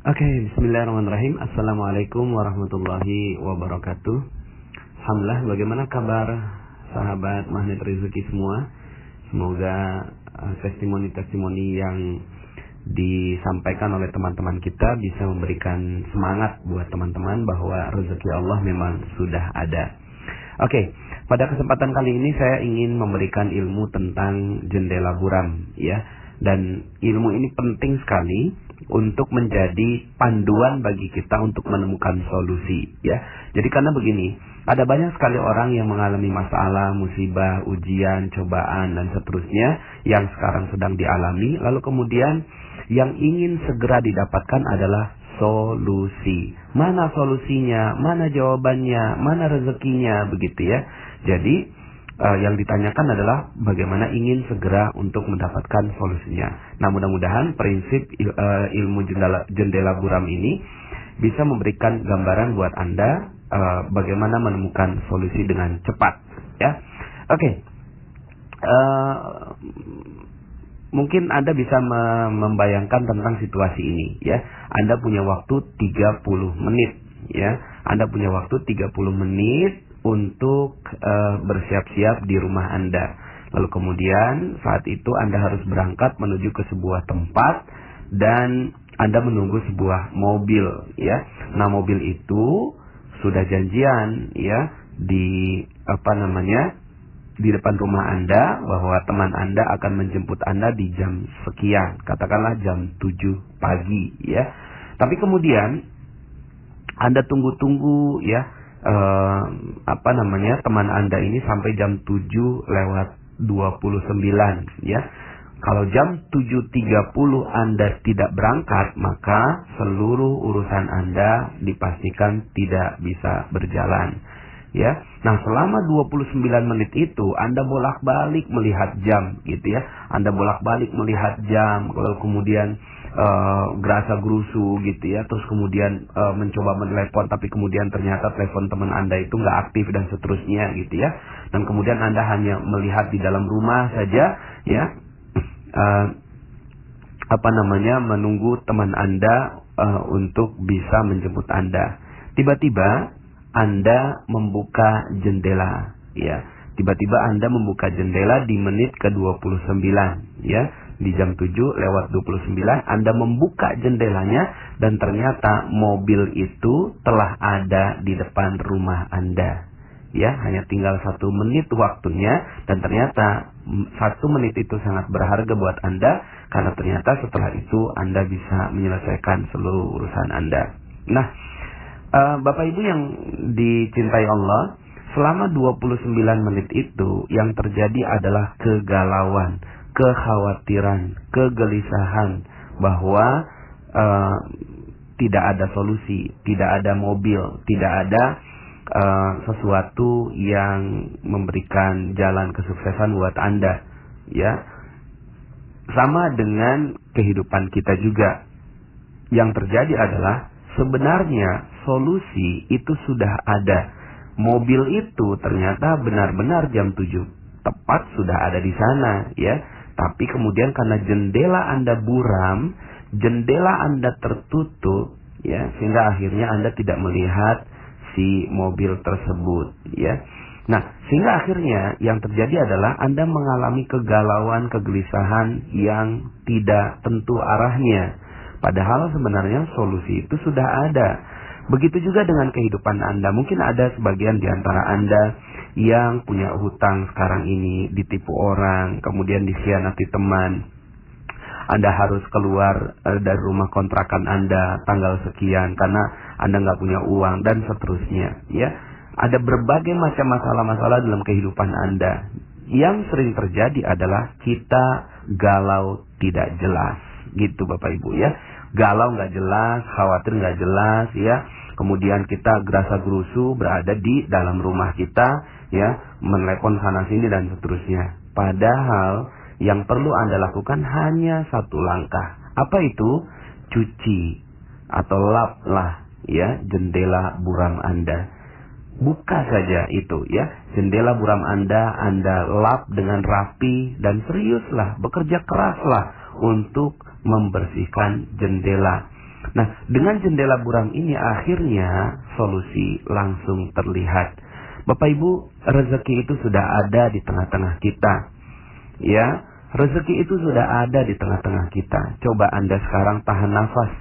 Oke, bismillahirrahmanirrahim. Assalamualaikum warahmatullahi wabarakatuh. Alhamdulillah, bagaimana kabar sahabat Magnet Rezeki semua? Semoga testimoni-testimoni yang disampaikan oleh teman-teman kita bisa memberikan semangat buat teman-teman bahwa rezeki Allah memang sudah ada. Oke, pada kesempatan kali ini saya ingin memberikan ilmu tentang jendela buram, ya. Dan ilmu ini penting sekali untuk menjadi panduan bagi kita untuk menemukan solusi, ya. Jadi karena begini, ada banyak sekali orang yang mengalami masalah, musibah, ujian, cobaan dan seterusnya yang sekarang sedang dialami, lalu kemudian yang ingin segera didapatkan adalah solusi. Mana solusinya, mana jawabannya, mana rezekinya, begitu ya. Jadi yang ditanyakan adalah bagaimana ingin segera untuk mendapatkan solusinya. Nah, mudah-mudahan prinsip ilmu jendela buram ini bisa memberikan gambaran buat Anda bagaimana menemukan solusi dengan cepat, ya. Oke. Mungkin Anda bisa membayangkan tentang situasi ini, ya. Anda punya waktu 30 menit, ya. Anda punya waktu 30 menit untuk bersiap-siap di rumah Anda. Lalu kemudian saat itu Anda harus berangkat menuju ke sebuah tempat dan Anda menunggu sebuah mobil, ya. Nah, mobil itu sudah janjian, ya, di di depan rumah Anda bahwa teman Anda akan menjemput Anda di jam sekian, katakanlah jam 7 pagi, ya. Tapi kemudian Anda tunggu-tunggu, ya, teman Anda ini sampai jam 7:29, ya. Kalau jam 7:30 Anda tidak berangkat, maka seluruh urusan Anda dipastikan tidak bisa berjalan, ya. Nah, selama 29 menit itu Anda bolak-balik melihat jam, gitu ya. Anda bolak-balik melihat jam, kalau kemudian gerasa gerusu, gitu ya. Terus kemudian mencoba menelepon, tapi kemudian ternyata telepon teman Anda itu nggak aktif dan seterusnya, gitu ya. Dan kemudian Anda hanya melihat di dalam rumah saja, ya. Menunggu teman Anda untuk bisa menjemput Anda. Tiba-tiba Anda membuka jendela, ya. Tiba-tiba Anda membuka jendela di menit ke-29, ya. Di jam 7:29 Anda membuka jendelanya dan ternyata mobil itu telah ada di depan rumah Anda. Ya, hanya tinggal 1 menit waktunya dan ternyata 1 menit itu sangat berharga buat Anda karena ternyata setelah itu Anda bisa menyelesaikan seluruh urusan Anda. Nah, Bapak Ibu yang dicintai Allah, selama 29 menit itu yang terjadi adalah kegalauan, kekhawatiran, kegelisahan bahwa tidak ada solusi, tidak ada mobil, tidak ada sesuatu yang memberikan jalan kesuksesan buat Anda, ya. Sama dengan kehidupan kita juga. Yang terjadi adalah sebenarnya solusi itu sudah ada. Mobil itu ternyata benar-benar jam 7 tepat sudah ada di sana, ya. Tapi kemudian karena jendela Anda buram, jendela Anda tertutup, ya, sehingga akhirnya Anda tidak melihat si mobil tersebut, ya. Nah, sehingga akhirnya yang terjadi adalah Anda mengalami kegalauan, kegelisahan yang tidak tentu arahnya. Padahal sebenarnya solusi itu sudah ada. Begitu juga dengan kehidupan Anda. Mungkin ada sebagian di antara Anda yang punya hutang sekarang ini, ditipu orang, kemudian dikhianati teman. Anda harus keluar dari rumah kontrakan Anda tanggal sekian karena Anda nggak punya uang dan seterusnya, ya. Ada berbagai macam masalah-masalah dalam kehidupan Anda. Yang sering terjadi adalah kita galau tidak jelas, gitu Bapak Ibu, ya. Galau nggak jelas, khawatir nggak jelas, ya. Kemudian kita gerasa gerusu berada di dalam rumah kita, ya, menelepon sana sini dan seterusnya. Padahal yang perlu Anda lakukan hanya 1 langkah. Apa itu? Cuci atau laplah, ya, jendela buram Anda. Buka saja itu, ya, jendela buram Anda lap dengan rapi dan seriuslah, bekerja keraslah untuk membersihkan jendela. Nah, dengan jendela buram ini akhirnya solusi langsung terlihat. Bapak Ibu, rezeki itu sudah ada di tengah-tengah kita. Ya, rezeki itu sudah ada di tengah-tengah kita. Coba Anda sekarang tahan nafas.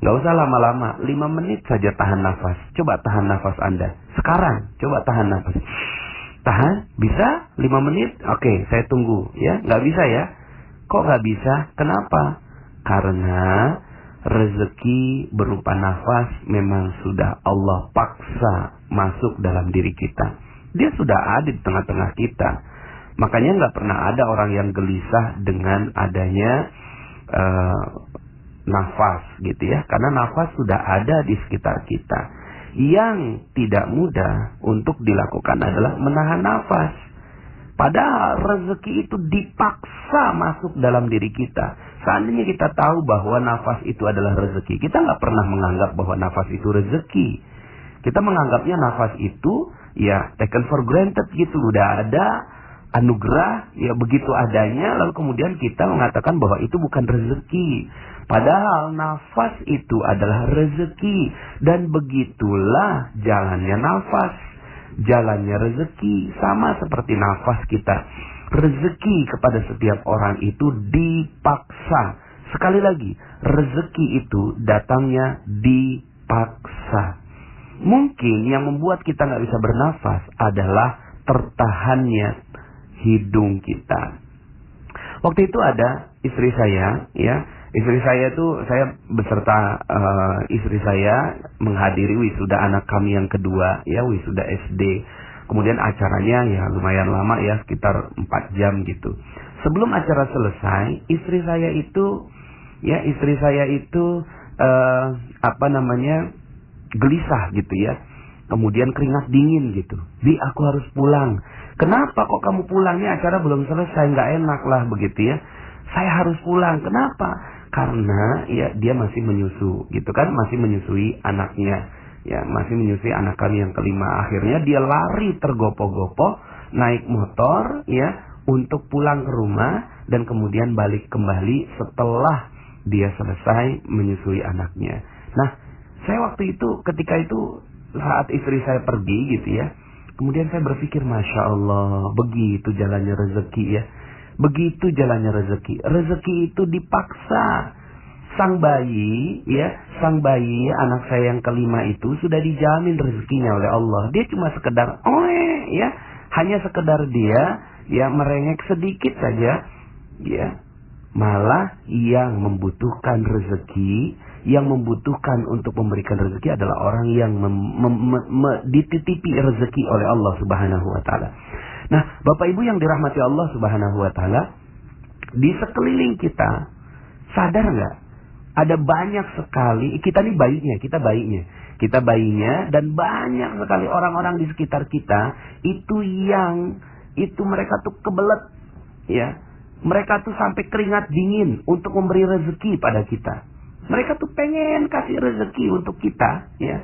Gak usah lama-lama, 5 menit saja tahan nafas. Coba tahan nafas Anda. Sekarang, coba tahan nafas. Tahan? Bisa? 5 menit? Oke, saya tunggu. Ya, gak bisa ya? Kok gak bisa? Kenapa? Karena rezeki berupa nafas memang sudah Allah paksa masuk dalam diri kita. Dia sudah ada di tengah-tengah kita. Makanya nggak pernah ada orang yang gelisah dengan adanya nafas gitu ya. Karena nafas sudah ada di sekitar kita. Yang tidak mudah untuk dilakukan adalah menahan nafas. Padahal rezeki itu dipaksa masuk dalam diri kita. Seandainya kita tahu bahwa nafas itu adalah rezeki, kita nggak pernah menganggap bahwa nafas itu rezeki. Kita menganggapnya nafas itu ya taken for granted gitu, udah ada anugerah ya begitu adanya, lalu kemudian kita mengatakan bahwa itu bukan rezeki. Padahal nafas itu adalah rezeki, dan begitulah jalannya nafas, jalannya rezeki sama seperti nafas kita. Rezeki kepada setiap orang itu dipaksa. Sekali lagi, rezeki itu datangnya dipaksa. Mungkin yang membuat kita nggak bisa bernafas adalah tertahannya hidung kita. Waktu itu ada istri saya, ya, istri saya tuh saya beserta istri saya menghadiri wisuda anak kami yang kedua, ya, wisuda SD. Kemudian acaranya ya lumayan lama ya, sekitar 4 jam gitu. Sebelum acara selesai, istri saya itu gelisah gitu ya. Kemudian keringat dingin gitu. Bi, aku harus pulang. Kenapa kok kamu pulangnya, acara belum selesai, nggak enak lah begitu ya. Saya harus pulang. Kenapa? Karena ya dia masih menyusu gitu kan, masih menyusui anaknya. Ya, masih menyusui anak kami yang kelima. Akhirnya dia lari tergopoh-gopoh, naik motor ya untuk pulang ke rumah dan kemudian balik kembali setelah dia selesai menyusui anaknya. Nah, saya waktu itu ketika itu saat istri saya pergi gitu ya, kemudian saya berpikir, Masya Allah, begitu jalannya rezeki ya. Begitu jalannya rezeki. Rezeki itu dipaksa. Sang bayi anak saya yang kelima itu sudah dijamin rezekinya oleh Allah. Dia cuma sekedar ya, hanya sekedar dia ya merengek sedikit saja ya. Malah yang membutuhkan rezeki, yang membutuhkan untuk memberikan rezeki adalah orang yang dititipi rezeki oleh Allah Subhanahu wa taala. Nah, Bapak Ibu yang dirahmati Allah Subhanahu wa taala, di sekeliling kita sadar nggak? Ada banyak sekali, kita bayinya, dan banyak sekali orang-orang di sekitar kita itu mereka tuh kebelet, ya, mereka tuh sampai keringat dingin untuk memberi rezeki pada kita. Mereka tuh pengen kasih rezeki untuk kita, ya,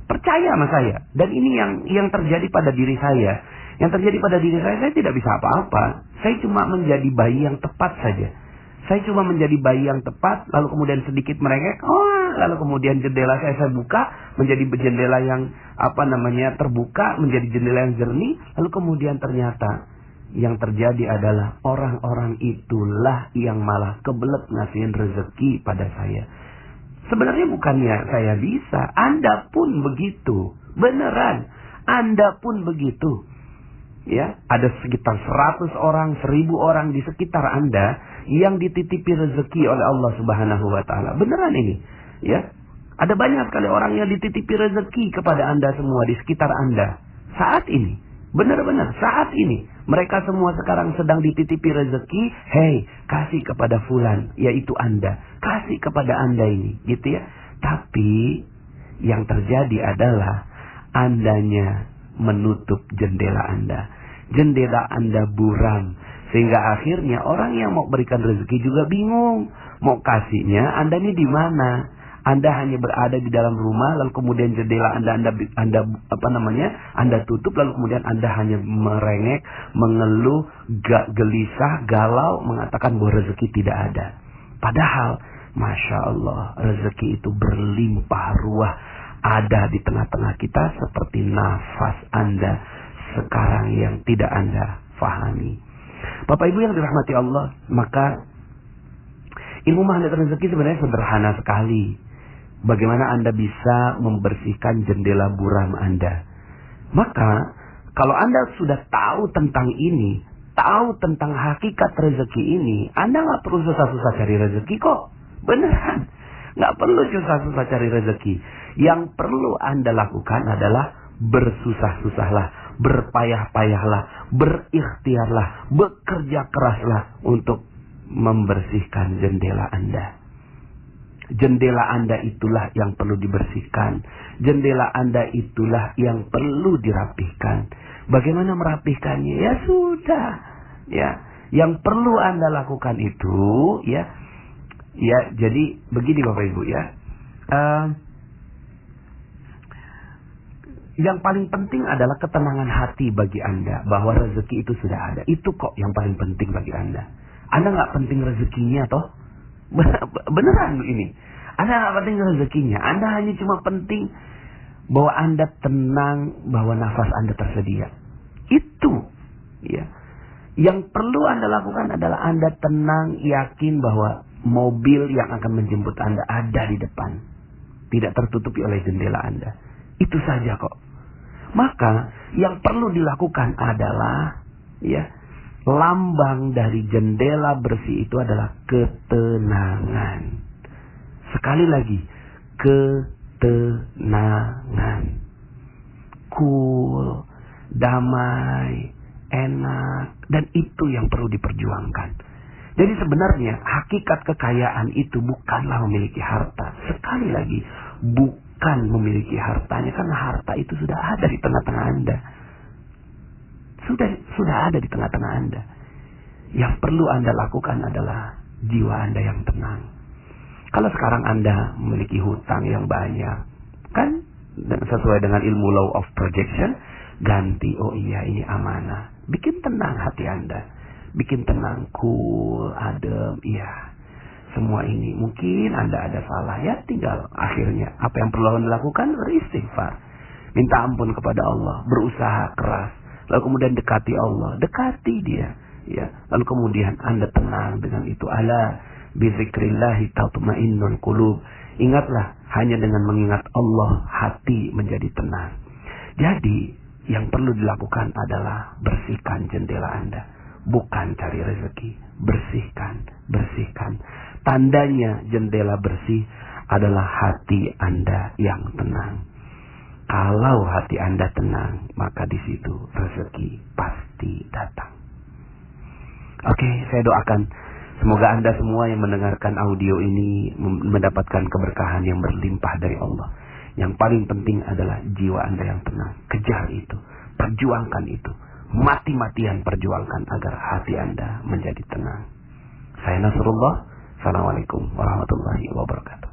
percaya sama saya. Dan ini yang terjadi pada diri saya. Yang terjadi pada diri saya tidak bisa apa-apa. Saya cuma menjadi bayi yang tepat saja. Saya cuma menjadi bayi yang tepat, lalu kemudian sedikit merengek, lalu kemudian jendela saya buka, menjadi jendela yang terbuka, menjadi jendela yang jernih, lalu kemudian ternyata yang terjadi adalah orang-orang itulah yang malah kebelet ngasihin rezeki pada saya. Sebenarnya bukannya saya bisa, Anda pun begitu, beneran, Anda pun begitu. Ya, ada sekitar 100 orang, 1000 orang di sekitar Anda yang dititipi rezeki oleh Allah Subhanahu wa taala. Beneran ini, ya. Ada banyak sekali orang yang dititipi rezeki kepada Anda semua di sekitar Anda. Saat ini, benar-benar saat ini, mereka semua sekarang sedang dititipi rezeki. Hei, kasih kepada fulan, yaitu Anda. Kasih kepada Anda ini, gitu ya. Tapi yang terjadi adalah Andanya menutup jendela Anda. Jendela Anda buram. Sehingga akhirnya orang yang mau berikan rezeki juga bingung. Mau kasihnya Anda ini di mana? Anda hanya berada di dalam rumah, lalu kemudian jendela Anda tutup, lalu kemudian Anda hanya merengek, mengeluh, gelisah, galau, mengatakan bahwa rezeki tidak ada. Padahal Masya Allah, rezeki itu berlimpah ruah ada di tengah-tengah kita seperti nafas Anda sekarang yang tidak Anda fahami. Bapak Ibu yang dirahmati Allah, maka ilmu magnet rezeki sebenarnya sederhana sekali. Bagaimana Anda bisa membersihkan jendela buram Anda. Maka kalau Anda sudah tahu tentang ini, tahu tentang hakikat rezeki ini, Anda nggak perlu susah-susah cari rezeki kok. Beneran, nggak perlu susah-susah cari rezeki. Yang perlu Anda lakukan adalah bersusah-susahlah, berpayah-payahlah, berikhtiarlah, bekerja keraslah untuk membersihkan jendela Anda. Jendela Anda itulah yang perlu dibersihkan. Jendela Anda itulah yang perlu dirapihkan. Bagaimana merapihkannya? Ya sudah, ya. Yang perlu Anda lakukan itu, ya. Ya, jadi begini Bapak Ibu ya. Yang paling penting adalah ketenangan hati bagi Anda bahwa rezeki itu sudah ada. Itu kok yang paling penting bagi Anda. Anda nggak penting rezekinya toh? Beneran ini. Anda nggak penting rezekinya. Anda hanya cuma penting bahwa Anda tenang, bahwa nafas Anda tersedia. Itu, ya. Yang perlu Anda lakukan adalah Anda tenang, yakin bahwa mobil yang akan menjemput Anda ada di depan. Tidak tertutupi oleh jendela Anda. Itu saja kok. Maka yang perlu dilakukan adalah, ya, lambang dari jendela bersih itu adalah ketenangan. Sekali lagi, ketenangan. Cool, damai, enak, dan itu yang perlu diperjuangkan. Jadi sebenarnya hakikat kekayaan itu bukanlah memiliki harta. Sekali lagi, bukan memiliki hartanya, karena harta itu sudah ada di tengah-tengah Anda. Sudah ada di tengah-tengah Anda. Yang perlu Anda lakukan adalah jiwa Anda yang tenang. Kalau sekarang Anda memiliki hutang yang banyak, kan sesuai dengan ilmu law of projection, ganti, oh iya ini amanah. Bikin tenang hati Anda. Bikin tenang, cool, adem, iya. Semua ini mungkin Anda ada salah, ya tinggal akhirnya apa yang perlu Anda lakukan, beristighfar. Minta ampun kepada Allah, berusaha keras. Lalu kemudian dekati Allah, dekati dia. Ya, lalu kemudian Anda tenang dengan itu. Ala bizikrillahi tatma'innul qulub. Ingatlah, hanya dengan mengingat Allah hati menjadi tenang. Jadi yang perlu dilakukan adalah bersihkan jendela Anda. Bukan cari rezeki, bersihkan. Tandanya jendela bersih adalah hati Anda yang tenang. Kalau hati Anda tenang, maka di situ rezeki pasti datang. Oke, saya doakan semoga Anda semua yang mendengarkan audio ini mendapatkan keberkahan yang berlimpah dari Allah. Yang paling penting adalah jiwa Anda yang tenang. Kejar itu, perjuangkan itu. Mati-matian perjuangkan agar hati Anda menjadi tenang. Saya Nasrullah. Assalamualaikum warahmatullahi wabarakatuh.